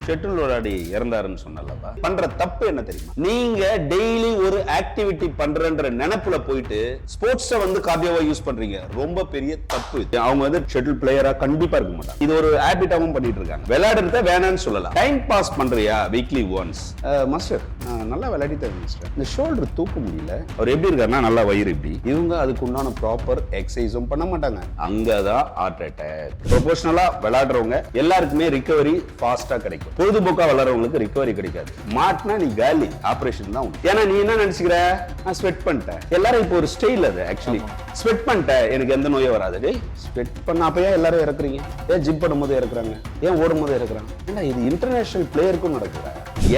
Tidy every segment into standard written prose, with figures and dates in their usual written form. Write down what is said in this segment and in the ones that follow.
Shuttle விளையாடி இறந்தாருன்னு சொன்னல்லப்பா. பண்ற தப்பு என்ன தெரியுமா? நீங்க டெய்லி ஒரு ஆக்டிவிட்டி பண்றன்ற நினைப்புல போயிட்டு ஸ்போர்ட்ஸ வந்து கார்டியோவா யூஸ் பண்றீங்க. ரொம்ப பெரிய தப்பு. அவங்க வந்து ஷெட்டில் பிளேயரா கண்டிப்பா இருக்க மாட்டாங்க. இது ஒரு ஹேபிட்டாவும் பண்ணிட்டு இருக்காங்க. விளையாடுறத வேணான்னு சொல்லலாம். டைம் பாஸ் பண்றியா வீக்லி ஒன்ஸ். மாஸ்டர் நல்லா விளையாடிட்டேன் மாஸ்டர். இந்த ஷோல்டர் தூக்க முடியல. அவர் எப்படி இருக்காருன்னா நல்லா வயிறு இப்படி. இவங்க அதுக்கு உண்டான ப்ராப்பர் எக்ஸசைஸும் பண்ண மாட்டாங்க. அங்கதான் ஹார்ட் அட்டாக். ப்ரொபோஷனலா விளையாடுறவங்க எல்லாருக்குமே ரிகவரி ஃபாஸ்டா கிடைக்கும். பொழுதுபோக்கா வளர்றவங்களுக்கு ரிகவரி கிடைக்காது. மாட்டினா நீ காலி, ஆபரேஷன் தான். ஏன்னா நீ என்ன நினைச்சுக்கிற, நான் ஸ்வெட் பண்ணிட்டேன். எல்லாரும் இப்போ ஒரு ஸ்டைல் அது. ஆக்சுவலி ஸ்வெட் பண்ணிட்டேன், எனக்கு எந்த நோயும் வராது. டேய் ஸ்வெட் பண்ண அப்பயே எல்லாரும் இறக்குறீங்க. ஏன் ஜிம் பண்ணும்போது இறக்குறாங்க, ஏன் ஓடும் போது இறக்குறாங்க? ஏன்னா இது இன்டர்நேஷனல் பிளேயருக்கும் நடக்குற.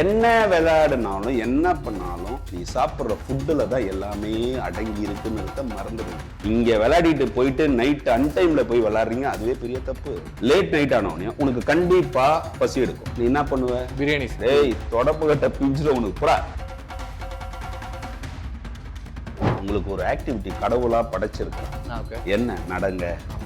என்ன விளையாடுனாலும் என்ன பண்ணாலும் நீ சாப்பிட்ற ஃபுட்டுல தான் எல்லாமே அடங்கி இருக்குன்னு மறந்துடுங்க. இங்க விளையாடிட்டு போயிட்டு நைட் அன்டைம்ல போய் விளையாடுறீங்க, அதுவே பெரிய தப்பு. லேட் நைட் ஆனவனே உனக்கு கண்டிப்பா பசி எடுக்கும். நீ என்ன பண்ணுவ? பிரியாணி. டேய் தொடப்பு கட்ட பிஞ்சிட உனக்கு புறா. உங்களுக்கு ஒரு ஆக்டிவிட்டி கடவுளா படைச்சிருக்கேன். என்ன நடங்க,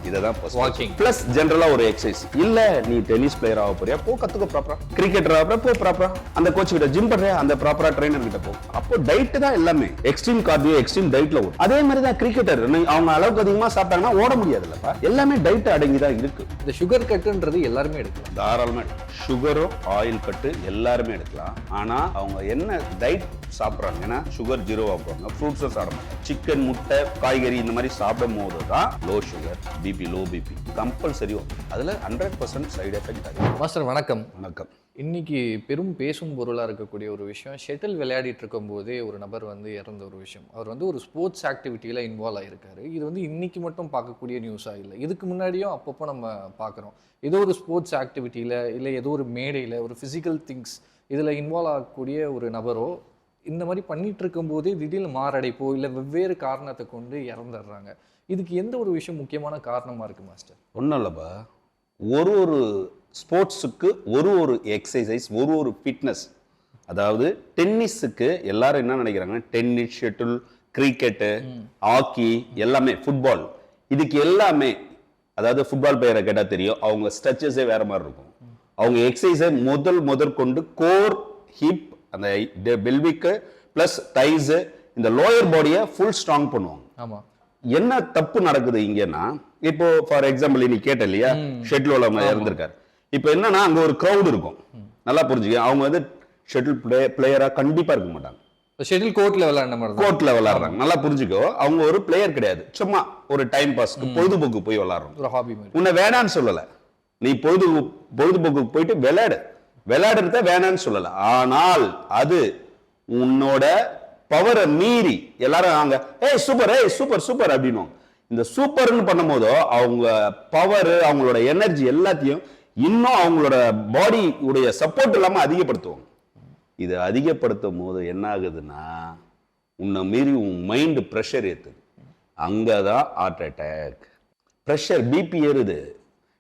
இததான் வாக்கிங் பிளஸ் ஜெனரலா ஒரு எக்ஸசைஸ். இல்ல நீ டென்னிஸ் பிளேயர் ஆக போறியா, போ கத்துக்க ப்ராப்பரா. கிரிக்கெட்டர் ஆக போ ப்ராப்பரா. அந்த கோச் கிட்ட ஜிம் பண்றியா, அந்த ப்ராப்பரா ட்ரைனர் கிட்ட போ. அப்போ டயட் தான் எல்லாமே. எக்ஸ்ட்ரீம் கார்டியோ எக்ஸ்ட்ரீம் டயட்ல ஓடும். அதே மாதிரி தான் கிரிக்கெட்டர். அவங்க அளவுக்கு அதிகமா சாப்பிட்டாங்கன்னா ஓட முடியாதுல்லப்பா. எல்லாமே டயட் அடங்கி தான் இருக்கு. இந்த சுகர் கட்டுன்றது எல்லாருமே எடுக்கலாம். தாராளமா சுகரும் ஆயில் கட்டு எல்லாருமே எடுக்கலாம். ஆனா அவங்க என்ன டயட் சாப்பிடுறாங்க, ஏன்னா சுகர் ஜீரோ ஆகுவாங்க. ஃப்ரூட்ஸும் சாப்பிடணும். சிக்கன், முட்டை, காய்கறி இந்த மாதிரி சாப்பிடும் போது தான் low sugar, BP, low BP compulsory. அதுல 100% சைடு எஃபெக்ட் ஆகும். மாஸ்டர் வணக்கம். வணக்கம். இன்னைக்கு பெரும் பேசும் பொருளாக இருக்கக்கூடிய ஒரு விஷயம், ஷெட்டில் விளையாடிட்டு இருக்கும் போதே ஒரு நபர் வந்து இறந்த ஒரு விஷயம். அவர் வந்து ஒரு ஸ்போர்ட்ஸ் ஆக்டிவிட்டியில் இன்வால்வ் ஆகியிருக்காரு. இது வந்து இன்னைக்கு மட்டும் பார்க்கக்கூடிய நியூஸாக இல்லை, இதுக்கு முன்னாடியும் அப்பப்போ நம்ம பார்க்குறோம். ஏதோ ஒரு ஸ்போர்ட்ஸ் ஆக்டிவிட்டியில் இல்லை ஏதோ ஒரு மேடையில் ஒரு ஃபிசிக்கல் திங்ஸ் இதில் இன்வால்வ் ஆகக்கூடிய ஒரு நபரோ இந்த மாதிரி பண்ணிட்டு இருக்கும்போதே திடீர்னு மாரடைப்போ இல்லை வெவ்வேறு காரணத்தை கொண்டு இறந்துடுறாங்க. இதுக்கு எந்த ஒரு விஷயம் முக்கியமான காரணமாக இருக்குது மாஸ்டர்? ஒன்றும் இல்லைப்பா, ஒரு ஸ்போர்ட்ஸுக்கு ஒரு எக்ஸசைஸ், ஒரு ஃபிட்னஸ். அதாவது டென்னிஸுக்கு எல்லாரும் என்ன நினைக்கிறாங்க, டென்னிஸ், ஷட்டில், கிரிக்கெட்டு, ஹாக்கி எல்லாமே, ஃபுட்பால், இதுக்கு எல்லாமே. அதாவது ஃபுட்பால் பிளேயரை கேட்டால் தெரியும், அவங்க ஸ்ட்ரெச்சஸே வேற மாதிரி இருக்கும். அவங்க எக்ஸசைஸை முதற்கொண்டு கோர், ஹிப், அந்த பெல்விக்கு பிளஸ் தைஸ், இந்த லோயர் பாடியை ஃபுல் ஸ்ட்ராங் பண்ணுவாங்க. ஆமா. என்ன தப்பு நடக்குது இங்கன்னா, இப்போ ஃபார் எக்ஸாம்பிள் நீ கேட்ட இல்லையா, ஷெட்டில் இருந்திருக்காரு. இப்போ என்னன்னா அங்க ஒரு கிரௌட் இருக்கும். நல்லா புரிஞ்சுக்க, அவங்க வந்து ஷெட்டில் பிளேயரா கண்டிப்பா இருக்க மாட்டாங்க. ஷெட்டில் கோர்ட்ல விளையாடுறாங்க. நல்லா புரிஞ்சுக்கோ, அவங்க ஒரு பிளேயர் கிடையாது. சும்மா ஒரு டைம் பாஸ்க்கு, பொழுதுபோக்கு போய் விளையாடுறோம். ஒரு ஹாபி மாதிரி. உன்னை வேணான்னு சொல்லல, நீ பொழுதுபோக்கு போயிட்டு விளையாடுறத வேணான்னு சொல்லல. ஆனால் அது உன்னோட பவரை மீறி எல்லாரும் அங்க சூப்பர் சூப்பர் அப்படின்னு இந்த சூப்பர்னு பண்ணும் போதோ அவங்க பவர், அவங்களோட எனர்ஜி எல்லாத்தையும் இன்னும் அவங்களோட பாடி உடைய சப்போர்ட் இல்லாம அதிகப்படுத்துவாங்க. இது அதிகப்படுத்தும் போது என்ன ஆகுதுன்னா, உன்னை மீறி உன் மைண்ட் ப்ரெஷர் ஏத்துது. அங்கதான் ஹார்ட் அட்டாக். ப்ரெஷர், பிபி ஏறுது.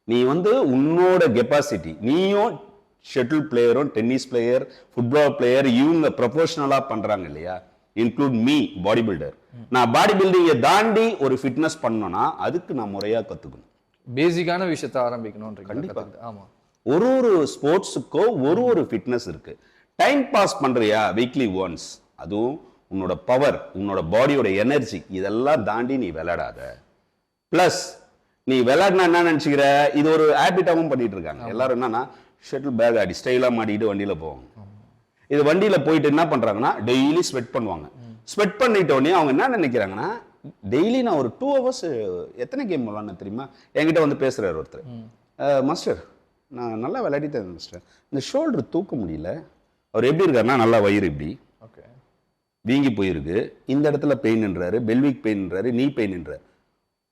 நீ வந்து உன்னோட கெப்பாசிட்டி, நீயும் ஷட்டில் பிளேயரும் டென்னிஸ் பிளேயர், ஃபுட்பால் பிளேயர், இவங்க ப்ரொஃபஷனலா பண்றாங்க இல்லையா, இன்க்ளூட் மீ பாடி பில்டர். நான் பாடி பில்டிங்கை தாண்டி ஒரு ஃபிட்னஸ் பண்ணணும்னா அதுக்கு நான் முறையா கத்துக்கணும். பேசிக்கான விஷயத்தை ஆரம்பிக்கணும். கண்டிப்பா. ஆமா. ஒரு ஸ்போர்ட்ஸுக்கோ ஒரு ஃபிட்னஸ் இருக்கு. டைம் பாஸ் பண்றியா வீக்லி ஒன்ஸ், அதுவும் உன்னோட பவர், உன்னோட பாடியோட எனர்ஜி இதெல்லாம் தாண்டி நீ விளையாடாத. பிளஸ் நீ விளையாடினா என்ன நினைச்சுக்கிற, இது ஒரு ஹேபிட்டாவும் பண்ணிட்டு இருக்காங்க எல்லாரும். என்னன்னா ஷட்டில் பேக் ஆடி ஸ்டைலா மாட்டிட்டு வண்டியில போவாங்க. இது வண்டியில போயிட்டு என்ன பண்றாங்கன்னா டெய்லி ஸ்வெட் பண்ணுவாங்க. ஸ்வெட் பண்ணிட்டோடனே அவங்க என்ன நினைக்கிறாங்கன்னா, டெய்லி நான் ஒரு 2 hours எத்தனை கேம் விளாட்னு தெரியுமா? என்கிட்ட வந்து பேசுறாரு ஒருத்தர். மாஸ்டர் நான் நல்லா விளையாடிட்டேன் மாஸ்டர், இந்த ஷோல்டர் தூக்க முடியல. அவர் எப்படி இருக்காருன்னா நல்லா வயிறு இப்படி வீங்கி போயிருக்கு, இந்த இடத்துல பெயின்ன்றாரு, பெல்விக் பெயின்ன்றாரு, நீ பெயின்ன்றாரு.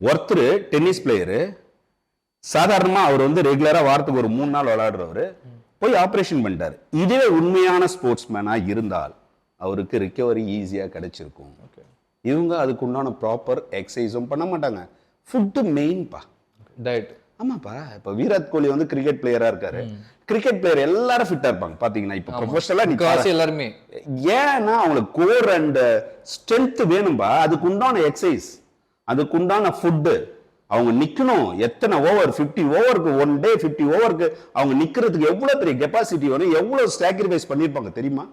ஒருத்தர் டென்னிஸ் பிளேயரு, சாதாரணமா அவர் வந்து ரெகுலரா வாரத்துக்கு ஒரு 3 நாள் விளையாடுறவர் போய் ஆபரேஷன் பண்ணிட்டாரு. இதே உண்மையான ஸ்போர்ட்ஸ் மேனா இருந்தால் அவருக்கு ரிகவரி ஈஸியா கிடைச்சிருக்கும். இவங்க அதுக்கு உண்டான ப்ராப்பர் எக்ஸசைஸும் பண்ண மாட்டாங்க. ஃபுட்டு மெயின்பா, டயட். ஆமாப்பா, இப்ப விராட் கோலி வந்து கிரிக்கெட் பிளேயரா இருக்காரு. கிரிக்கெட் பிளேயர் எல்லாரும் ஃபிட்டா இருப்பாங்க பாத்தீங்கன்னா. இப்ப ப்ரொஃபஷனலா எல்லாருமே, ஏன்னா அவங்களுக்கு கோர் அண்ட் ஸ்ட்ரென்த் வேணும்பா. அதுக்கு உண்டான எக்ஸசைஸ், அதுக்கு உண்டான ஃபுட்டு, அவங்க நிக்கணும். எத்தனை ஓவர், 50 ஓவருக்கு, ஒன் டே 50 ஓவருக்கு அவங்க நிக்கிறதுக்கு எவ்வளவு பெரிய கெப்பாசிட்டி வரும், எவ்வளவு சாக்ரிஃபைஸ் பண்ணிருப்பாங்க தெரியுமா?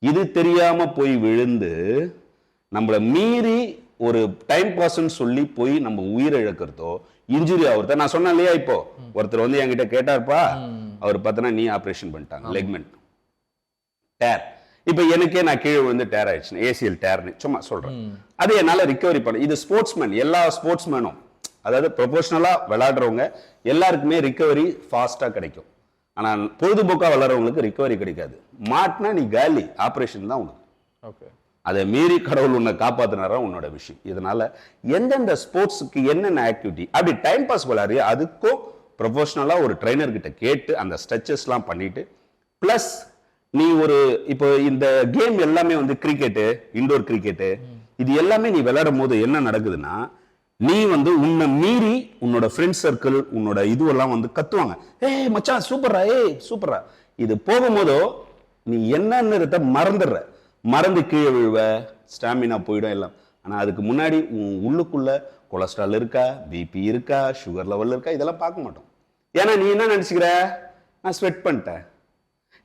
இது தெரியாம போய் விழுந்து நம்மள மீறி ஒரு டைம் பாஸ்ன்னு சொல்லி போய் நம்ம உயிரை இழக்கிறதோ, இன்ஜுரி ஆகுறத நான் சொன்னேன் இல்லையா? இப்போ ஒருத்தர் வந்து என்கிட்ட கேட்டார்ப்பா, அவர் பார்த்தனா நீ ஆபரேஷன் பண்ணிட்டாங்க, லெக்மெண்ட் டேர். இப்போ எனக்கே நான் கீழே வந்து டேர் ஆயிடுச்சு, ஏசிஎல் டேர்னு சும்மா சொல்றேன். அது என்னால ரிகவரி பண்ண. இது ஸ்போர்ட்ஸ்மேன், எல்லா ஸ்போர்ட்ஸ்மேனும், அதாவது ப்ரொஃபஷனலா விளையாடுறவங்க எல்லாருக்குமே ரிகவரி ஃபாஸ்டா கிடைக்கும். ஆனா பொழுதுபோக்கா விளையாடுறவங்களுக்கு ரிகவரி கிடைக்காது. மாட்டினா நீ காலி, ஆபரேஷன் தான் உனக்கு. ஓகே, அதை மீறி கடவுள் உன்னை காப்பாத்தினாரா உன்னோட விஷயம். இதனால எந்தெந்த ஸ்போர்ட்ஸுக்கு என்னென்ன ஆக்டிவிட்டி அப்படி டைம் பாஸ் விளையாடுறியா அதுக்கும் ப்ரொஃபஷனலா ஒரு ட்ரைனர் கிட்ட கேட்டு அந்த ஸ்ட்ரெச்சஸ்லாம் பண்ணிட்டு, பிளஸ் நீ ஒரு இப்போ இந்த கேம் எல்லாமே வந்து கிரிக்கெட்டு, இண்டோர் கிரிக்கெட்டு, இது எல்லாமே நீ விளையாடும் போது என்ன நடக்குதுன்னா, நீ வந்து உன்னை மீறி உன்னோட ஃப்ரெண்ட் சர்க்கிள், உன்னோட இதுவெல்லாம் வந்து கத்துவாங்க, ஏய் மச்சான் சூப்பரா, ஏய் சூப்பரா. இது போகும்போதோ நீ என்னன்னு மறந்துடுற, மறந்து கீழே விழுவ, ஸ்டாமினா போயிடும் எல்லாம். ஆனா அதுக்கு முன்னாடி உன் உள்ளுக்குள்ள கொலஸ்ட்ரால் இருக்கா, பிபி இருக்கா, சுகர் லெவல் இருக்கா, இதெல்லாம் பார்க்க மாட்டோம். ஏன்னா நீ என்ன நினைச்சுக்கிற, நான் ஸ்வெட் பண்ணிட்டேன்.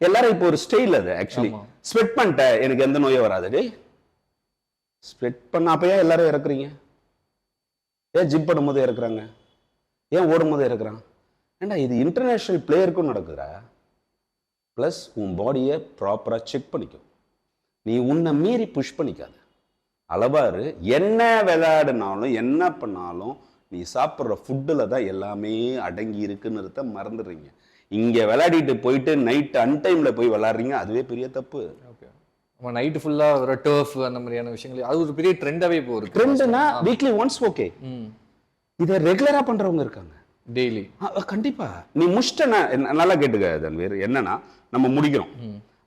எல்லாரும் இப்போ ஒரு ஸ்டைல் அது ஆக்சுவலி, ஸ்வெட் பண்ணிட்டேன் எனக்கு எந்த நோயும் வராது. டேய் ஸ்வெட் பண்ண அப்ப ஏன் எல்லாரும் இறக்குறீங்க? ஏன் ஜிம் பண்ணும்போது இறக்குறாங்க, ஏன் ஓடும் போது இறக்குறாங்க? ஏண்டா இது இன்டர்நேஷனல் பிளேயருக்கும் நடக்குதுடா. பிளஸ் உன் பாடியை ப்ராப்பரா செக் பண்ணிக்கும். நீ உன்னை மீறி புஷ் பண்ணிக்காத. அளவாரு. என்ன விளையாடினாலும் என்ன பண்ணாலும் நீ சாப்பிட்ற ஃபுட்டில் தான் எல்லாமே அடங்கி இருக்குன்னு மறந்துடுறீங்க. இங்கே விளையாடிட்டு போயிட்டு நைட்டு அன்டைம்ல போய் விளையாடுறீங்க, அதுவே பெரிய தப்பு. ஓகே, நம்ம நைட்டு ஃபுல்லாக ஒரு டர்ஃப் அந்த மாதிரியான விஷயங்கள் அது ஒரு பெரிய ட்ரெண்டாகவே போகுது. ட்ரெண்டுனா வீக்லி ஒன்ஸ் ஓகே, இதை ரெகுலராக பண்ணுறவங்க இருக்காங்க டெய்லி. கண்டிப்பா நீ முடிச்சிட்ட. நல்லா கேட்டுக்க தன்வீர், என்னன்னா நம்ம முடிக்கிறோம்,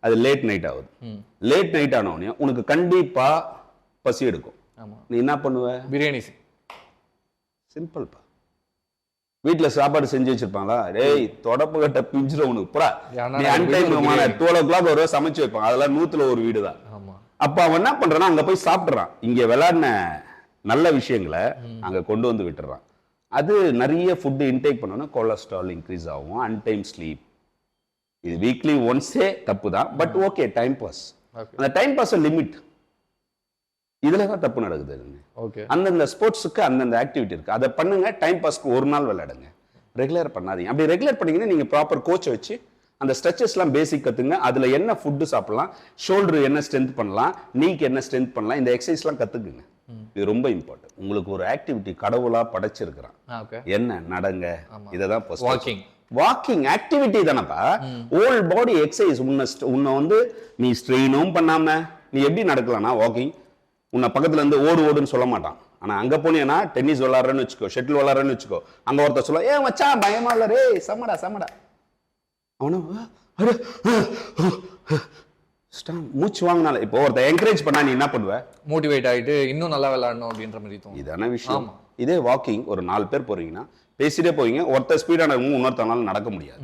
அது லேட் நைட் ஆகுது. லேட் நைட் ஆனவனே உனக்கு கண்டிப்பா பசி எடுக்கும். நீ என்ன பண்ணுவ? பிரியாணி. சிம்பிள்ப்பா. வீட்டுல சாப்பாடு செஞ்சு வச்சிருப்பாங்களா, டேய் தொடப்பு கட்ட பிஞ்சிட உனக்கு புறா, நீ அன்டைமான 12 o'clock ஒரு சமைச்சு வைப்பாங்க, அதெல்லாம் 100ல ஒரு வீடு தான். அப்ப அவன் என்ன பண்றான், அங்க போய் சாப்பிடுறான், இங்க விளையாடின நல்ல விஷயங்களை அங்க கொண்டு வந்து விட்டுறான். அது நிறைய ஃபுட் இன்டேக் பண்ணோன்னா கொலஸ்ட்ரால் இன்க்ரீஸ் ஆகும், அன்டைம் ஸ்லீப். இது வீக்லி ஒன்ஸே தப்பு தான், பட் ஓகே டைம் பாஸ். அந்த டைம் பாஸ் லிமிட், இதுல தான் தப்பு நடக்குது. அந்தந்த ஸ்போர்ட்ஸுக்கு அந்தந்த ஆக்டிவிட்டி இருக்கு, அதை பண்ணுங்க. டைம் பாஸ்க்கு ஒரு நாள் விளையாடுங்க, ரெகுலர் பண்ணாதீங்க. அப்படி ரெகுலர் பண்ணீங்கன்னா நீங்க ப்ராப்பர் கோச்சை வச்சு அந்த ஸ்ட்ரெச்சஸ்லாம் பேசிக் கத்துங்க. அதுல என்ன ஃபுட்டு சாப்பிடலாம், ஷோல்டர் என்ன ஸ்ட்ரென்த் பண்ணலாம், நீக்கு என்ன ஸ்ட்ரென்த் பண்ணலாம், இந்த எக்ஸசைஸ்லாம் கத்துக்குங்க. இது ரொம்ப இம்பார்ட்டன்ட். உங்களுக்கு ஒரு ஆக்டிவிட்டி கடவுளா படைச்சிருக்கிறான், என்ன நடங்க, இததான் வாக்கிங். வாக்கிங் ஆக்டிவிட்டி தானப்பா, ஹோல் பாடி எக்ஸசைஸ். உன்னை வந்து நீ ஸ்ட்ரெயினும் பண்ணாம நீ எப்படி நடக்கலாம்னா வாக்கிங். உன்னை பக்கத்துல இருந்து ஓடுன்னு சொல்ல மாட்டான். ஆனா அங்க போனீங்கன்னா டென்னிஸ் விளாடுறேன்னு வச்சுக்கோ, ஷட்டில் விளாடுறேன்னு வச்சுக்கோ, அங்க ஒருத்தர் சொல்ல, ஏன் மச்சான் பயமா இல்ல ரே, சமடா சமடா. அவனும் மூச்சு வாங்கினால. இப்போ ஒருத்தர் என்கரேஜ் பண்ணா நீ என்ன பண்ணுவ? மோட்டிவேட் ஆயிட்டு இன்னும் நல்லா விளையாடணும் அப்படின்ற மாதிரி தோணும். இதான விஷயம். இதே வாக்கிங் ஒரு 4 பேர் போறீங்கன்னா பேசிட்டே போவீங்க, ஒருத்தர் ஸ்பீடா நடக்கும், இன்னொருத்தனால நடக்க முடியாது.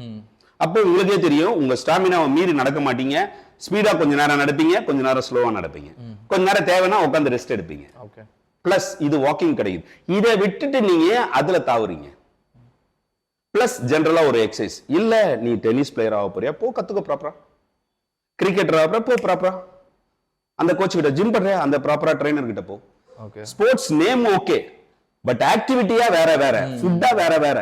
அப்போ உங்களுக்கே தெரியும், உங்க ஸ்டாமினாவை மீறி நடக்க மாட்டீங்க. ஸ்பீடா கொஞ்ச நேரம் நடப்பீங்க, கொஞ்ச நேரம் ஸ்லோவா நடப்பீங்க, கொஞ்ச நேரம் தேவைன்னா உட்காந்து ரெஸ்ட் எடுப்பீங்க. பிளஸ் இது வாக்கிங் கிடைக்குது. இதை விட்டுட்டு நீங்க அதுல தாவுறீங்க. பிளஸ் ஜெனரலா ஒரு எக்ஸசைஸ் இல்ல, நீ டென்னிஸ் பிளேயர் ஆக போறியா, போ கத்துக்க ப்ராப்பரா. கிரிக்கெட்டர் ஆக போ ப்ராப்பரா, அந்த கோச் கிட்ட. ஜிம் பண்றியா, அந்த ப்ராப்பரா ட்ரைனர் கிட்ட போ. ஸ்போர்ட்ஸ் நேம் ஓகே, பட் ஆக்டிவிட்டியா வேற வேற, ஃபுட்டா வேற வேற.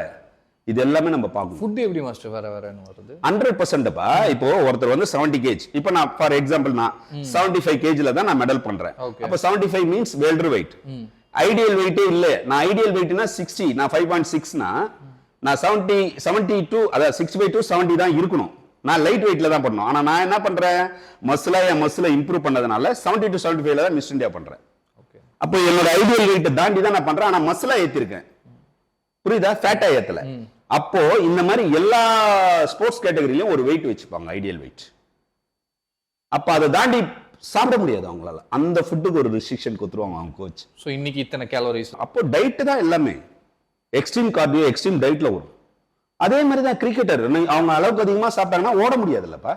இது எல்லாமே நம்ம பார்க்கணும். ஃபுட் எப்படி மாஸ்டர் வேற வேறன்னு வருது? 100%பா. இப்போ ஒருத்தர் வந்து 70 kg, இப்போ நான் ஃபார் எக்ஸாம்பிள் நான் 75 kgல தான் நான் மெடல் பண்றேன். அப்ப 75 மீன்ஸ் வேர்ல்ட் வெயிட். ஐடியல் வெயிட்டே இல்ல. நான் ஐடியல் வெயிட்னா 60, நான் 5.6னா நான் 72, அதாவது 6/2 70 தான் இருக்கணும். நான் லைட் வெயிட்ல தான் பண்ணணும். ஆனா நான் என்ன பண்றேன், என் மசிலை இம்ப்ரூவ் பண்ணதுனால 70 to 75ல தான் மிஸ் இந்தியா பண்றேன். அப்போ என்னோட ஐடியல் வெயிட் தாண்டி தான் நான் பண்றேன், ஆனா மசிலா ஏத்திருக்கேன். புரியுதா? ஃபேட்டா ஏத்தல. அப்போ இந்த மாதிரி எல்லா ஸ்போர்ட்ஸ் கேட்டகரியிலும் ஒரு வெயிட் வச்சுப்பாங்க, ஐடியல் வெயிட். அப்ப அதை தாண்டி சாப்பிட முடியாது அவங்களால. அந்த ஃபுட்டுக்கு ஒரு ரெஸ்ட்ரிக்ஷன் கொடுத்துருவாங்க அவங்க கோச். ஸோ இன்னைக்கு இத்தனை கேலரிஸ். அப்போ டயட் தான் எல்லாமே. எக்ஸ்ட்ரீம் கார்டியோ, எக்ஸ்ட்ரீம் டயட்ல வரும். அதே மாதிரி தான் கிரிக்கெட்டர், அவங்க அளவுக்கு அதிகமா சாப்பிட்டாங்கன்னா ஓட முடியாது இல்லப்பா.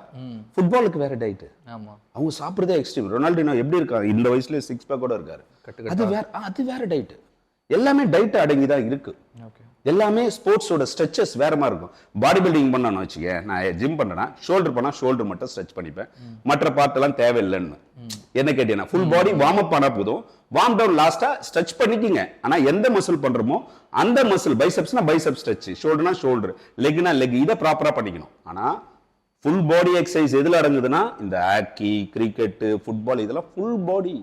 ஃபுட்பாலுக்கு வேற டயட், அவங்க சாப்பிடுறதே எக்ஸ்ட்ரீம். ரொனால்டினோ எப்படி இருக்காரு, இந்த வயசுல 6 பேக்கோட இருக்காரு, அது வேற டயட். எல்லாமே டயட் அடங்கி தான் இருக்கு. ஓகே. எல்லாமே ஸ்போர்ட்ஸோட ஸ்ட்ரெச்சஸ் வேற மாதிரி இருக்கும். பாடி பில்டிங் பண்ணணும்னு வச்சுக்க, நான் ஜிம் பண்ணேன்னா ஷோல்டர் பண்ணா ஷோல்டர் மட்டும் ஸ்ட்ரெச் பண்ணிப்பேன், மற்ற பார்ட் எல்லாம் தேவையில்லைன்னு. என்ன கேட்டீங்கன்னா ஃபுல் பாடி வார்ம் அப் பண்ணா போதும், வார்ம் டவுன் லாஸ்டா ஸ்ட்ரெச் பண்ணிக்கிங்க. ஆனா எந்த மசில் பண்றோமோ அந்த மசில், பைசெப்ஸ்னா பைசெப் ஸ்ட்ரெச், ஷோல்டர்னா ஷோல்டர், லெக்னா லெக், இதை ப்ராப்பரா பண்ணிக்கணும். ஆனா ஃபுல் பாடி எக்ஸசைஸ் எதுல அடங்குதுன்னா இந்த ஹாக்கி, கிரிக்கெட், ஃபுட்பால், இதெல்லாம் ஃபுல் பாடி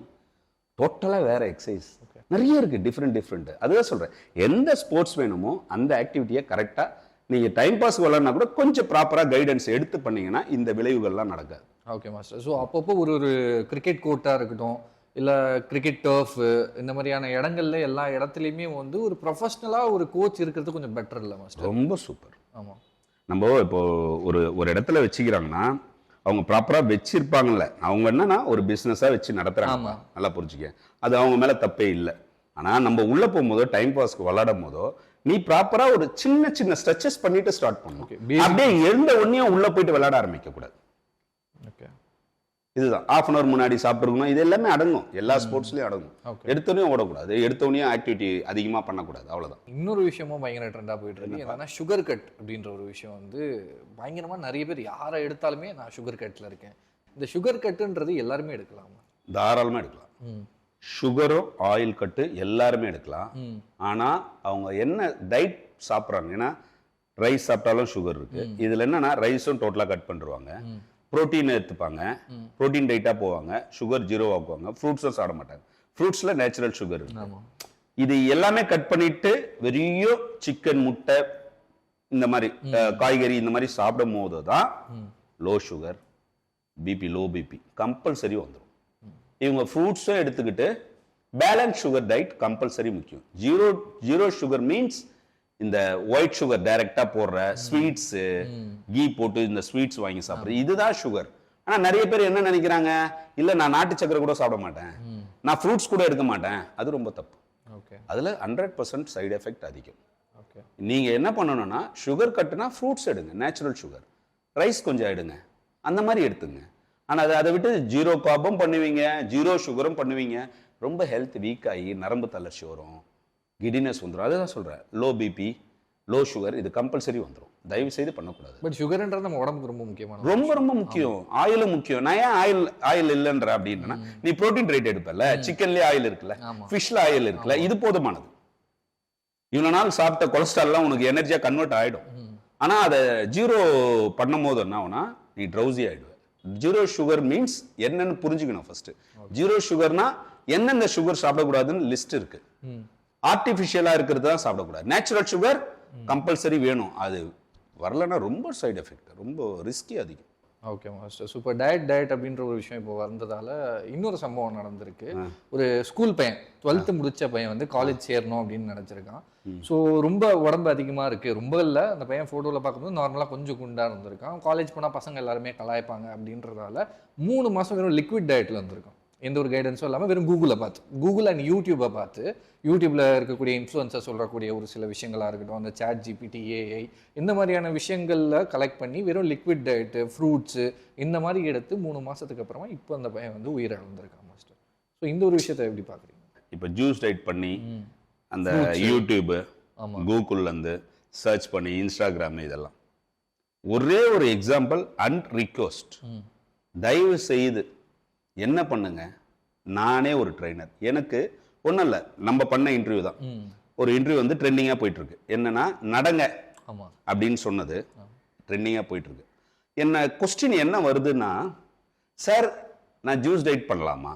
டோட்டலா வேற எக்ஸசைஸ் நிறைய இருக்கு, டிஃப்ரெண்ட். அதுதான் சொல்றேன், எந்த ஸ்போர்ட்ஸ் வேணுமோ அந்த ஆக்டிவிட்டியை கரெக்டா நீங்க டைம் பாஸ் விளையாடினா கூட கொஞ்சம் ப்ராப்பரா கைடன்ஸ் எடுத்து பண்ணீங்கன்னா இந்த விளைவுகள்லாம் நடக்காது. Okay master. ஸோ அப்பப்போ ஒரு கிரிக்கெட் கோர்ட்டாக இருக்கட்டும், இல்லை கிரிக்கெட் டர்ஃப், இந்த மாதிரியான இடங்கள்ல எல்லா இடத்துலையுமே வந்து ஒரு ப்ரொஃபஷ்னலாக ஒரு கோச் இருக்கிறது கொஞ்சம் பெட்டர் இல்லை மாஸ்டர்? ரொம்ப சூப்பர். ஆமாம். நம்ம இப்போ ஒரு இடத்துல வச்சுக்கிறாங்கன்னா அவங்க ப்ராப்பரா வச்சிருப்பாங்கல்ல, அவங்க என்னன்னா ஒரு பிசினஸா வச்சு நடத்துறாங்க, நல்லா புரிஞ்சுக்க, அது அவங்க மேல தப்பே இல்லை. ஆனா நம்ம உள்ள போகும்போதோ டைம் பாஸ்க்கு விளையாடும் போதோ நீ ப்ராப்பரா ஒரு சின்ன ஸ்ட்ரெச்சஸ் பண்ணிட்டு ஸ்டார்ட் பண்ணணும். அப்படியே எழுந்த உடனே உள்ள போயிட்டு விளையாட ஆரம்பிக்க கூடாது. ஓகே. இதுதான் half an hour முன்னாடி சாப்பிட்டுருக்கணும், இது எல்லாமே அடங்கும், எல்லா ஸ்போர்ட்ஸ்லயும் அடங்கும். எடுத்தோடனே ஓடக்கூடாது, எடுத்தோடனே ஆக்டிவிட்டி அதிகமா பண்ணக்கூடாது, அவ்வளவுதான். இன்னொரு விஷயமும் பயங்கர ட்ரெண்டா போயிட்டு இருக்கு, என்னன்னா சுகர் கட் அப்படின்ற ஒரு விஷயம் வந்து பயங்கரமா நிறைய பேர் யாரை எடுத்தாலுமே நான் சுகர் கட்ல இருக்கேன். இந்த சுகர் கட்டுன்றது எல்லாருமே எடுக்கலாமா? தாராளமா எடுக்கலாம். சுகரும் ஆயில் கட்டு எல்லாருமே எடுக்கலாம். ஆனா அவங்க என்ன டயட் சாப்பிட்றாங்க, ஏன்னா ரைஸ் சாப்பிட்டாலும் சுகர் இருக்கு. இதுல என்னன்னா ரைஸும் டோட்டலா கட் பண்ணிடுவாங்க, புரோட்டீன் எடுத்துப்பாங்க, புரோட்டீன் டைட்டா போவாங்க, சுகர் ஜீரோ ஆக்குவாங்க, ஃப்ரூட்ஸும் சாப்பிட மாட்டாங்க, ஃப்ரூட்ஸ்ல நேச்சுரல் சுகர் இருக்கு. இது எல்லாமே கட் பண்ணிட்டு வெறும் சிக்கன், முட்டை, இந்த மாதிரி காய்கறி இந்த மாதிரி சாப்பிடும் போது தான் low sugar, BP, low BP compulsory வந்துடும். இவங்க ஃப்ரூட்ஸும் எடுத்துக்கிட்டு பேலன்ஸ் சுகர் டயட் கம்பல்சரி முக்கியம். ஜீரோ சுகர் மீன்ஸ் இந்த ஒயிட் சுகர் டைரக்டா போடுற ஸ்வீட்ஸ், கீ போட்டு இந்த ஸ்வீட்ஸ் வாங்கி சாப்பிடுறது, இதுதான் சுகர். ஆனா நிறைய பேர் என்ன நினைக்கிறாங்க, இல்ல நான் நாட்டு சக்கரை கூட சாப்பிட மாட்டேன், நான் ஃப்ரூட்ஸ் கூட எடுக்க மாட்டேன், அது ரொம்ப தப்பு. அதுல 100% சைடு எஃபெக்ட் அதிகம். நீங்க என்ன பண்ணணும்னா சுகர் கட்டுனா ஃப்ரூட்ஸ் எடுங்க, நேச்சுரல் சுகர், ரைஸ் கொஞ்சம் எடுங்க, அந்த மாதிரி எடுத்துங்க. ஆனா அதை விட்டு ஜீரோ கார்பும் பண்ணுவீங்க, ஜீரோ சுகரும் பண்ணுவீங்க, ரொம்ப ஹெல்த் வீக் ஆகி நரம்பு தளர்ச்சி வரும், கிடினஸ் வந்துடும். அதுதான் சொல்றேன், லோ பிபி, லோ சுகர் இது கம்பல்சரி வந்துடும், தயவு செய்து பண்ணக்கூடாது. பட் சுகர்ன்றது நம்ம உடம்புக்கு ரொம்ப முக்கியமான, ரொம்ப முக்கியம். ஆயிலும் முக்கியம். நான் ஏன் ஆயில் இல்லைன்ற அப்படின்னா, நீ புரோட்டீன் ரேட் எடுப்பல, சிக்கன்லயே ஆயில் இருக்குல்ல, ஃபிஷ்ல ஆயில் இருக்குல்ல, இது போதுமானது. இவ்வளவு நாள் சாப்பிட்ட கொலஸ்ட்ரால்லாம் உனக்கு எனர்ஜியா கன்வெர்ட் ஆயிடும். ஆனா அதை ஜீரோ பண்ணும் போது என்ன ஆகும்னா நீ ட்ரௌசி ஆயிடுவ. ஜீரோ சுகர் மீன்ஸ் என்னன்னு புரிஞ்சுக்கணும் ஃபர்ஸ்ட். ஜீரோ சுகர்னா என்னென்ன சுகர் சாப்பிடக்கூடாதுன்னு லிஸ்ட் இருக்கு. ஆர்டிபிஷியலா இருக்கிறது தான் சாப்பிடக்கூடாது, நேச்சுரல் சுகர் கம்பல்சரி வேணும். அது வரலன்னா ரொம்ப சைடு எஃபெக்ட், ரொம்ப ரிஸ்கி அதிகம். Okay master, super. டயட் அப்படின்ற ஒரு விஷயம் இப்போ வந்ததால இன்னொரு சம்பவம் நடந்திருக்கு. ஒரு ஸ்கூல் பையன் 12th முடிச்ச பையன் வந்து காலேஜ் சேரணும் அப்படின்னு நினைச்சிருக்கான். ஸோ ரொம்ப உடம்பு அதிகமாக இருக்கு, ரொம்ப இல்லை, அந்த பையன் ஃபோட்டோவில் பார்க்கும்போது நார்மலாக கொஞ்சம் குண்டாக இருந்திருக்கான். காலேஜ் போனால் பசங்க எல்லாருமே கலாய்ப்பாங்க அப்படின்றதால 3 மாதம் வெறும் லிக்விட் டயட்டில் இருந்திருக்கான். எந்த ஒரு கைடன்ஸும் இல்லாமல் வெறும் கூகுள் அண்ட் யூடியூப்பை பார்த்து, யூடியூப்ல இருக்கக்கூடிய இன்ஃப்ளூயன்சர் சொல்லக்கூடிய ஒரு சில விஷயங்களாக இருக்கட்டும், அந்த சாட் ஜிபிடி, ஏஐ, இந்த மாதிரியான விஷயங்கள்ல கலெக்ட் பண்ணி வெறும் லிக்விட் டயட்டு, ஃப்ரூட்ஸு இந்த மாதிரி எடுத்து 3 மாதத்துக்கு அப்புறமா இப்போ அந்த பையன் வந்து உயிரிழந்திருக்கான் மாஸ்டர். ஸோ இந்த ஒரு விஷயத்தை எப்படி பார்க்குறீங்க? இப்போ ஜூஸ் டயட் பண்ணி அந்த யூடியூபு, கூகுள்ல இருந்து சர்ச் பண்ணி, இன்ஸ்டாகிராம், இதெல்லாம் ஒரே ஒரு எக்ஸாம்பிள் அண்ட் ரிக்வெஸ்ட், தயவு செய்து என்ன பண்ணுங்க, நானே ஒரு ட்ரைனர், எனக்கு ஒன்றும் இல்லை, நம்ம பண்ண இன்டர்வியூ தான், ஒரு இன்டர்வியூ வந்து ட்ரெண்டிங்காக போயிட்டு இருக்கு. என்னன்னா நடங்க அப்படின்னு சொன்னது ட்ரெண்டிங்காக போயிட்டு இருக்கு. என்ன கொஸ்டின் என்ன வருதுன்னா, சார் நான் ஜூஸ் டயட் பண்ணலாமா,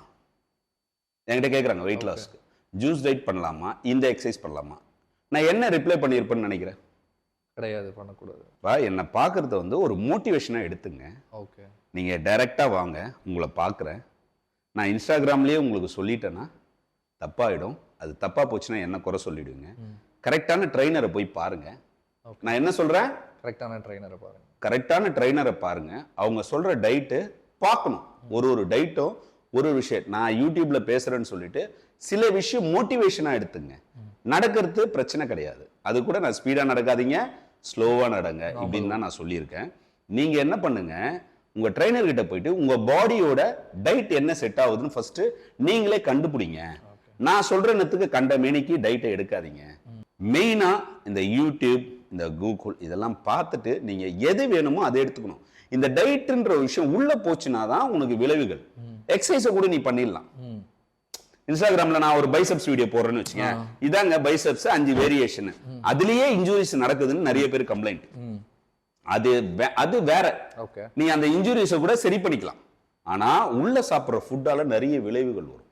என்கிட்ட கேட்குறாங்க, வெயிட் லாஸ்க்கு ஜூஸ் டயட் பண்ணலாமா, இந்த எக்ஸசைஸ் பண்ணலாமா. நான் என்ன ரிப்ளை பண்ணியிருப்பேன்னு நினைக்கிறேன்? கிடையாது, பண்ணக்கூடாது. என்னை பார்க்கறத வந்து ஒரு மோட்டிவேஷனாக எடுத்துங்க. ஓகே, நீங்கள் டைரெக்டாக வாங்க, உங்களை பார்க்குறேன், நான் இன்ஸ்டாகிராம்லேயே உங்களுக்கு சொல்லிட்டேன்னா தப்பாயிடும், அது தப்பாக போச்சுன்னா என்ன குறை சொல்லிடுவீங்க. கரெக்டான ட்ரைனரை போய் பாருங்க. நான் என்ன சொல்கிறேன், கரெக்டான ட்ரைனரை பாருங்க, கரெக்டான ட்ரைனரை பாருங்க. அவங்க சொல்கிற டயட்டு பார்க்கணும், ஒரு டயட்டும் ஒரு விஷயம். நான் யூடியூப்ல பேசுறேன்னு சொல்லிட்டு சில விஷயம் மோட்டிவேஷனாக எடுத்துங்க. நடக்கிறது பிரச்சனை கிடையாது, அது கூட நான் ஸ்பீடாக நடக்காதீங்க, ஸ்லோவாக நடங்க இப்படின்னு தான் நான் சொல்லியிருக்கேன். நீங்கள் என்ன பண்ணுங்க, உங்கள் ட்ரைனர் கிட்ட போயிட்டு உங்கள் பாடியோட டயட் என்ன செட் ஆகுதுன்னு ஃபர்ஸ்ட் நீங்களே கண்டுபிடிங்க. நான் சொல்றதுக்கு கண்ட மேனிக்கு டயட்டை எடுக்காதீங்க. மெயினா இந்த யூடியூப், இந்த கூகுள் இதெல்லாம் பார்த்துட்டு நீங்க எது வேணுமோ அதை எடுத்துக்கணும். இந்த டயட்ன்ற விஷயம் உள்ள போச்சுன்னா தான் உனக்கு விளைவுகள். எக்ஸசைஸை கூட நீ பண்ணிடலாம். இன்ஸ்டாகிராம்ல நான் ஒரு பைசப்ஸ் வீடியோ போடுறேன்னு வச்சுக்கேன், இதாங்க பைசப்ஸ் 5 வேரியேஷன், அதுலயே இன்ஜூரிஸ் நடக்குதுன்னு நிறைய பேர் கம்ப்ளைண்ட். அது வேற. நீ அந்த இன்ஜூரிஸை கூட சரி பண்ணிக்கலாம். ஆனா உள்ள சாப்பிட்ற ஃபுட்டால நிறைய விளைவுகள் வரும்.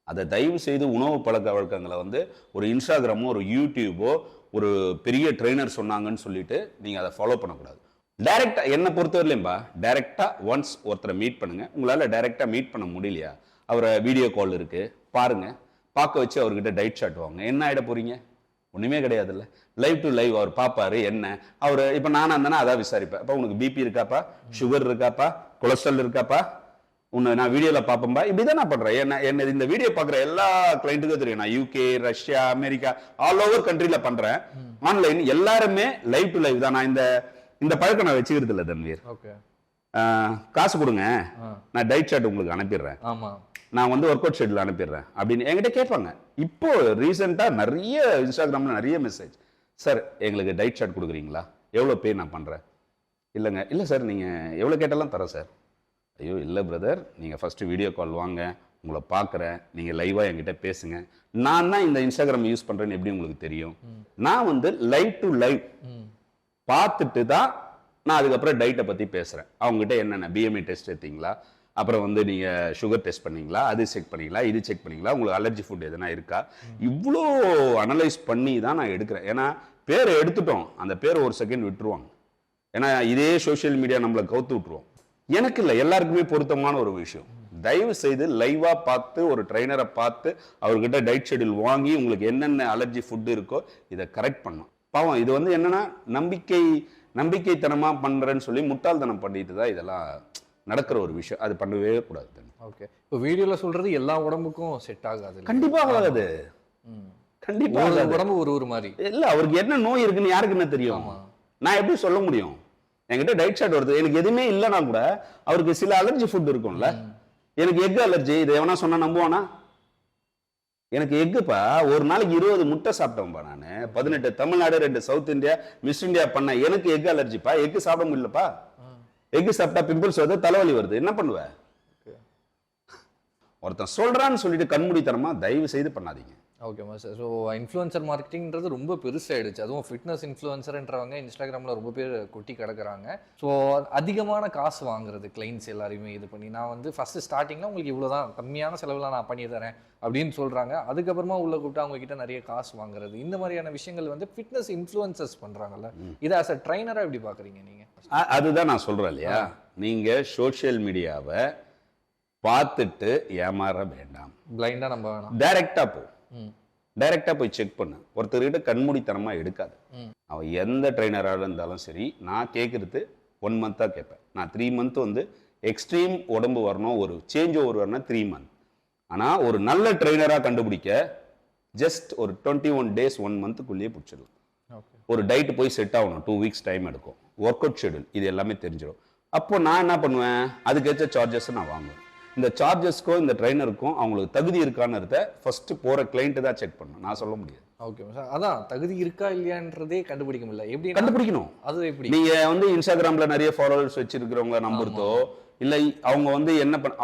அதை தயவு செய்து உணவு பழக்க வழக்கங்களை வந்து ஒரு இன்ஸ்டாகிராமோ ஒரு யூடியூபோ ஒரு பெரிய ட்ரெயினர் சொன்னாங்கன்னு சொல்லிட்டு நீங்க அதை ஃபாலோ பண்ணக்கூடாது. டைரக்டா என்ன பொறுத்தவரையிலும்பா, டைரக்டா ஒன்ஸ் ஒருத்தரை மீட் பண்ணுங்க. உங்களால டைரக்டா மீட் பண்ண முடியலையா, அவரை வீடியோ கால் இருக்கு பாருங்க, பார்க்க வச்சு அவர்கிட்ட டயட் சார்ட் வாங்க. என்ன ஆயிட போறீங்க? ஒண்ணுமே கிடையாதுல்ல. லைவ் டு லைவ் அவர் பாப்பாரு. என்ன அவர் இப்ப நானா இருந்தானா அதான் விசாரிப்பேன். அப்ப உனக்கு பிபி இருக்காப்பா, சுகர் இருக்காப்பா, கொலஸ்ட்ரால் இருக்காப்பா, உன்னை நான் வீடியோல பாப்பேன்பா. இப்படிதான் நான் பண்றேன். என்ன இந்த வீடியோ பாக்குற எல்லா கிளைண்ட்டுக்கும் தெரியும். நான் UK, Russia, America, all over கண்ட்ரில பண்றேன். ஆன்லைன் எல்லாருமே லைவ் டு லைவ் தான். நான் இந்த பழக்கம் நான் வச்சுக்கிறது இல்லை தன்வீர். காசு கொடுங்க, நான் டயட் சார்ட் உங்களுக்கு அனுப்பிடுறேன், நான் வந்து ஒர்க் அவுட் ஷெட்யூல் அனுப்பிடுறேன் அப்படின்னு என்கிட்ட கேட்பாங்க. இப்போ ரீசெண்டா நிறைய இன்ஸ்டாகிராம்ல நிறைய மெசேஜ், சார் எங்களுக்கு டயட் சார்ட் கொடுக்குறீங்களா, எவ்வளோ பே நான் பண்றேன். இல்லைங்க, இல்லை சார் நீங்க எவ்வளோ கேட்டாலும் தரேன் சார். ஐயோ இல்லை பிரதர், நீங்கள் ஃபஸ்ட்டு வீடியோ கால் வாங்க, உங்களை பார்க்குறேன், நீங்கள் லைவாக என்கிட்ட பேசுங்க. நான் தான் இந்த இன்ஸ்டாகிராம் யூஸ் பண்ணுறேன்னு எப்படி உங்களுக்கு தெரியும்? நான் வந்து லைவ் டு லைவ் பார்த்துட்டு தான் நான் அதுக்கப்புறம் டயட்டை பற்றி பேசுகிறேன். அவங்ககிட்ட என்னென்ன பிஎம்ஐ டெஸ்ட் எடுத்தீங்களா, அப்புறம் வந்து நீங்கள் சுகர் டெஸ்ட் பண்ணீங்களா, அது செக் பண்ணீங்களா, இது செக் பண்ணீங்களா, உங்களுக்கு அலர்ஜி ஃபுட் எதுனா இருக்கா, இவ்வளோ அனலைஸ் பண்ணி தான் நான் எடுக்கிறேன். ஏன்னா பேரை எடுத்துட்டோம், அந்த பேரை ஒரு செகண்ட் விட்டுருவாங்க. ஏன்னா இதே சோஷியல் மீடியா நம்மளை கவுத்து விட்டுருவோம். எனக்கு இல்லை, எல்லாருக்குமே பொருத்தமான ஒரு விஷயம். தயவு செய்து லைவா பார்த்து ஒரு ட்ரைனரை பார்த்து அவர்கிட்ட டயட் ஷெட்யூல் வாங்கி உங்களுக்கு என்னென்ன அலர்ஜி ஃபுட் இருக்கோ இதை கரெக்ட் பண்ணும். பாவம் இது வந்து என்னன்னா நம்பிக்கைத்தனமா பண்றேன்னு சொல்லி முட்டாள்தனம் பண்ணிட்டு தான் இதெல்லாம் நடக்கிற ஒரு விஷயம். அது பண்ணவே கூடாது. ஓகே, இப்போ வீடியோல சொல்றது எல்லா உடம்புக்கும் செட் ஆகாது. கண்டிப்பா ஆகாது. கண்டிப்பா உடம்பு ஒரு மாதிரி இல்ல. அவருக்கு என்ன நோய் இருக்குன்னு யாருக்கு என்ன தெரியும்? நான் எப்படி சொல்ல முடியும்? என்கிட்ட டயட் சார்ட் வருது, எனக்கு எதுவுமே இல்லைன்னா கூட அவருக்கு சில அலர்ஜி ஃபுட் இருக்கும்ல. எனக்கு எக் அலர்ஜி, இதை எவனா சொன்னா நம்புவானா? எனக்கு எக்குப்பா ஒரு நாளைக்கு 20 முட்டை சாப்பிட்டேன்ப்பா நானு. 18 Tamil Nadu, 2 south India, miss India பண்ண. எனக்கு எக் அலர்ஜிப்பா. எக்கு சாப்பிட முடியலப்பா. எக்கு சாப்பிட்டா பிம்பிள்ஸ் வருது, தலைவலி வருது. என்ன பண்ணுவ? ஒருத்தன் சொல்றான்னு சொல்லிட்டு கண்மூடித்தனமா தயவு செய்து பண்ணாதீங்க. ஓகேமா சார். ஸோ இன்ஃப்ளூயன்சர் மார்க்கெட்டிங்கிறது ரொம்ப பெருசாகிடுச்சு. அதுவும் ஃபிட்னஸ் இன்ஃப்ளூயன்சர்ன்றவங்க இன்ஸ்டாகிராமில் ரொம்ப பேர் கொட்டி கிடக்குறாங்க. ஸோ அதிகமான காசு வாங்குறது கிளைண்ட்ஸ் எல்லாரையுமே இது பண்ணி, நான் வந்து ஃபஸ்ட்டு ஸ்டார்டிங்கில் உங்களுக்கு இவ்வளோ தான் கம்மியான செலவில் நான் பண்ணி தரேன் அப்படின்னு சொல்கிறாங்க. அதுக்கப்புறமா உள்ள கூப்பிட்டு அவங்க கிட்ட நிறைய காசு வாங்குறது, இந்த மாதிரியான விஷயங்கள் வந்து ஃபிட்னஸ் இன்ஃப்ளூயன்சர்ஸ் பண்ணுறாங்கல்ல. இதை ஆஸ் அ ட்ரைனராக எப்படி பார்க்குறீங்க நீங்கள்? அதுதான் நான் சொல்கிறேன் இல்லையா, நீங்கள் சோஷியல் மீடியாவை பார்த்துட்டு ஏமாற வேண்டாம். பிளைண்டாக நம்ம வேணாம், டைரக்டா போய் செக் பண்ணு. ஒருத்தர்கிட்ட கண்மூடித்தனமா எடுக்காது. அவன் எந்த ட்ரைனராக இருந்தாலும் சரி, நான் கேட்கறது 1 மந்த்தாக கேட்பேன். நான் 3 மந்த் வந்து எக்ஸ்ட்ரீம் உடம்பு வரணும், ஒரு சேஞ்ச் ஓவர் வரணும் 3 மந்த். ஆனால் ஒரு நல்ல ட்ரைனராக கண்டுபிடிக்க ஜஸ்ட் ஒரு 21 டேஸ் 1 மந்த்துக்குள்ளேயே பிடிச்சிடலாம். ஒரு டயட் போய் செட் ஆகணும், 2 வீக்ஸ் டைம் எடுக்கும். ஒர்க் அவுட் ஷெட்யூல் இது எல்லாமே தெரிஞ்சிடும். அப்போ நான் என்ன பண்ணுவேன், அதுக்கேற்ற சார்ஜஸ் நான் வாங்குவேன். இந்த சார்ஜஸ்க்கும் இந்த ட்ரைனருக்கும் அவங்களுக்கு தகுதி இருக்கான்னு ஃபர்ஸ்ட் போற கிளைண்ட் தான் செக் பண்ணணும், நான் சொல்ல முடியாது. ஓகே சார், அதான் தகுதி இருக்கா இல்லையான்றதே கண்டுபிடிக்க முடியல. எப்படி கண்டுபிடிக்கணும்? அது எப்படி? நீங்க வந்து இன்ஸ்டாகிராம்ல நிறைய ஃபாலோவர்ஸ் வச்சிருக்கிறவங்க நம்புறதோ இல்லை, அவங்க வந்து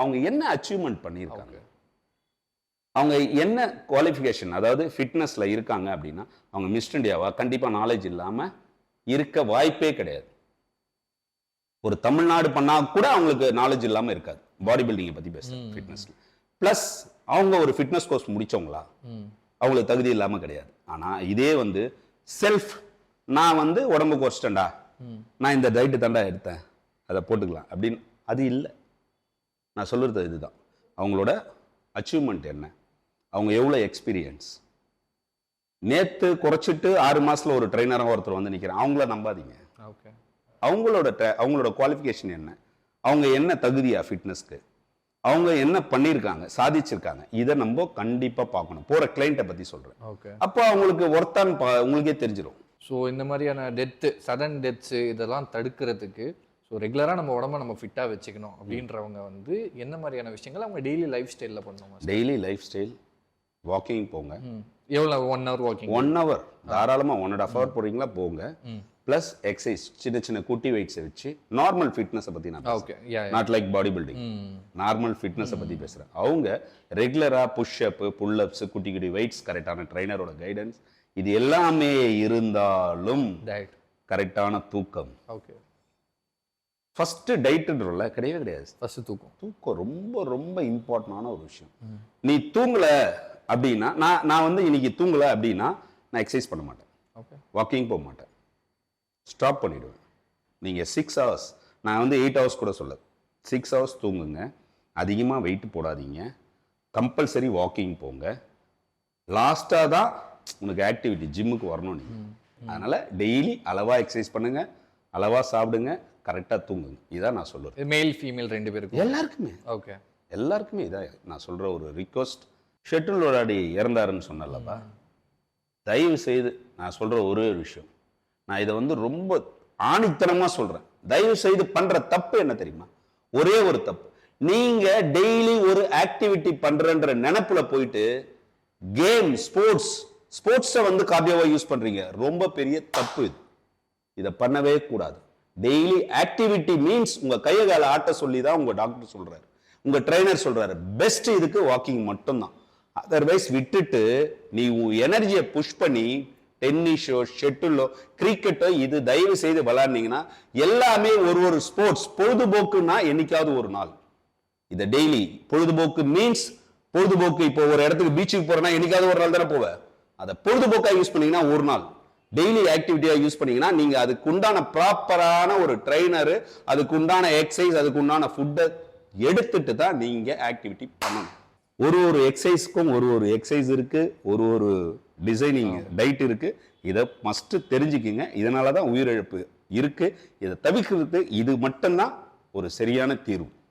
அவங்க என்ன அச்சீவ்மெண்ட் பண்ணியிருக்காங்க, அவங்க என்ன குவாலிஃபிகேஷன், அதாவது ஃபிட்னஸ்ல இருக்காங்க அப்படின்னா அவங்க மிஸ்டர் இந்தியாவா கண்டிப்பா நாலேஜ் இல்லாம இருக்க வாய்ப்பே கிடையாது. ஒரு தமிழ்நாடு பண்ணா கூட அவங்களுக்கு நாலேஜ் இல்லாம இருக்காது. பாடி பில்டிங்கை பத்தி பேசுறேன், ஃபிட்னஸ்ல. பிளஸ் அவங்க ஒரு ஃபிட்னஸ் கோர்ஸ் முடிச்சவங்களா, அவங்களுக்கு தகுதி இல்லாம கிடையாது. ஆனா இதே வந்து செல்ஃப், நான் வந்து உடம்பு குறைச்சிட்டேன்டா, நான் இந்த டயட்டு தாண்டா எடுத்தேன், அதை போட்டுக்கலாம் அப்படின்னு, அது இல்லை. நான் சொல்றது இதுதான். அவங்களோட அச்சீவ்மெண்ட் என்ன, அவங்க எவ்வளோ எக்ஸ்பீரியன்ஸ். நேத்து குறைச்சிட்டு 6 மாசத்துல ஒரு ட்ரைனராக ஒருத்தர் வந்து நிற்கிறேன், அவங்கள நம்பாதீங்க. அவங்களோட குவாலிஃபிகேஷன் என்ன, அவங்க என்ன தகுதியா ஃபிட்னஸ்க்கு, அவங்க என்ன பண்ணியிருக்காங்க, சாதிச்சிருக்காங்க, இதை நம்ம கண்டிப்பா பார்க்கணும். போற கிளைண்ட்டை பத்தி சொல்றேன். அப்போ அவங்களுக்கு ஒர்த்தான்னு உங்களுக்கே தெரிஞ்சிடும். ஸோ இந்த மாதிரியான சடன் டெத்ஸ் இதெல்லாம் தடுக்கிறதுக்கு ஸோ ரெகுலராக நம்ம உடம்ப நம்ம ஃபிட்டாக வச்சுக்கணும் அப்படின்றவங்க வந்து என்ன மாதிரியான விஷயங்கள் அவங்க டெய்லி லைஃப் ஸ்டைலில் பண்ணுவாங்க? டெய்லி லைஃப் ஸ்டைல் வாக்கிங் போங்க. எவ்வளோ 1 hour வாக்கிங்? 1 hour தாராளமா 1.5 hour போறீங்களா போங்க. பிளஸ் எக்ஸசைஸ் சின்ன சின்ன குட்டி வெயிட்ஸை வச்சு நார்மல் ஃபிட்னஸை பத்தி நான் okay, yeah not like body building, normal ஃபிட்னஸை பத்தி பேசுறேன். அவங்க ரெகுலரா புஷ் அப், புல் அப்ஸ், குட்டி குட்டி வெயிட்ஸ், கரெக்டான ட்ரைனரோட கைடன்ஸ், இது எல்லாமே இருந்தாலும் டயட், கரெக்டான தூக்கம். ஓகே. ஃபர்ஸ்ட் டயட்ன்றல கிடையவே கிடையாது. ஃபர்ஸ்ட் தூக்கம். தூக்கம் ரொம்ப ரொம்ப இம்பார்ட்டன்டான ஒரு விஷயம். நீ தூங்கல அப்படின்னா, நான் வந்து இன்னைக்கு தூங்கல அப்படின்னா நான் எக்ஸசைஸ் பண்ண மாட்டேன், ஓகே, வாக்கிங் போக மாட்டேன், ஸ்டாப் பண்ணிடுவேன். நீங்கள் 6 hours, நான் வந்து 8 hours கூட சொல்ல, 6 hours தூங்குங்க, அதிகமாக வெயிட் போடாதீங்க, கம்பல்சரி வாக்கிங் போங்க. லாஸ்ட்டாக தான் உனக்கு ஆக்டிவிட்டி ஜிம்முக்கு வரணும் நீங்கள். அதனால் டெய்லி அளவாக எக்ஸசைஸ் பண்ணுங்க, அளவாக சாப்பிடுங்க, கரெக்டாக தூங்குங்க. இதான் நான் சொல்லுவேன். மேல் ஃபீமேல் 2 பேருக்கும் எல்லாருக்குமே, ஓகே, எல்லாருக்குமே இதான் நான் சொல்கிற ஒரு ரிக்வஸ்ட். ஷெட்டில் விளையாடி இறந்தாருன்னு சொன்னல்லப்பா, தயவு செய்து நான் சொல்கிற ஒரே ஒரு விஷயம், நான் இதை வந்து ரொம்ப ஆணித்தனமா சொல்றேன். தயவு செய்து பண்ற தப்பு என்ன தெரியுமா? ஒரே ஒரு தப்பு, நீங்க டெய்லி ஒரு ஆக்டிவிட்டி பண்றன்ற நினைப்புல போயிட்டு கேம், ஸ்போர்ட்ஸை வந்து கார்டியோவா யூஸ் பண்றீங்க. ரொம்ப பெரிய தப்பு இது. இதை பண்ணவே கூடாது. டெய்லி ஆக்டிவிட்டி மீன்ஸ் உங்க கையை கால ஆட்ட சொல்லி தான் உங்க டாக்டர் சொல்றாரு, உங்க ட்ரைனர் சொல்றாரு. பெஸ்ட் இதுக்கு வாக்கிங் மட்டும்தான். அதர்வைஸ் விட்டுட்டு நீ உன் எனர்ஜியை புஷ் பண்ணி டென்னிஸோ, ஷெட்டிலோ, கிரிக்கெட்டோ இது தயவு செய்து விளையாடுனீங்கன்னா, எல்லாமே ஒரு ஸ்போர்ட்ஸ் பொழுதுபோக்குன்னா என்னைக்காவது ஒரு நாள். இதை டெய்லி பொழுதுபோக்கு மீன்ஸ் பொழுதுபோக்கு. இப்போ ஒரு இடத்துக்கு பீச்சுக்கு போறேன்னா என்னைக்காவது ஒரு நாள் தானே போவேன். அதை பொழுதுபோக்கா யூஸ் பண்ணீங்கன்னா ஒரு நாள், டெய்லி ஆக்டிவிட்டியா யூஸ் பண்ணீங்கன்னா நீங்க அதுக்கு உண்டான ப்ராப்பரான ஒரு ட்ரைனரு, அதுக்கு உண்டான எக்ஸசைஸ், அதுக்கு உண்டான ஃபுட்டை எடுத்துட்டு தான் நீங்க ஆக்டிவிட்டி பண்ணணும். ஒரு எக்ஸசைஸ்க்கும் ஒரு எக்ஸசைஸ் இருக்கு, ஒரு டிசைனிங் டயட் இருக்கு. இதை மஸ்ட் தெரிஞ்சுக்குங்க. இதனால தான் உயிரிழப்பு இருக்கு. இதை தவிர்க்கிறது இது மட்டும்தான் ஒரு சரியான தீர்வு.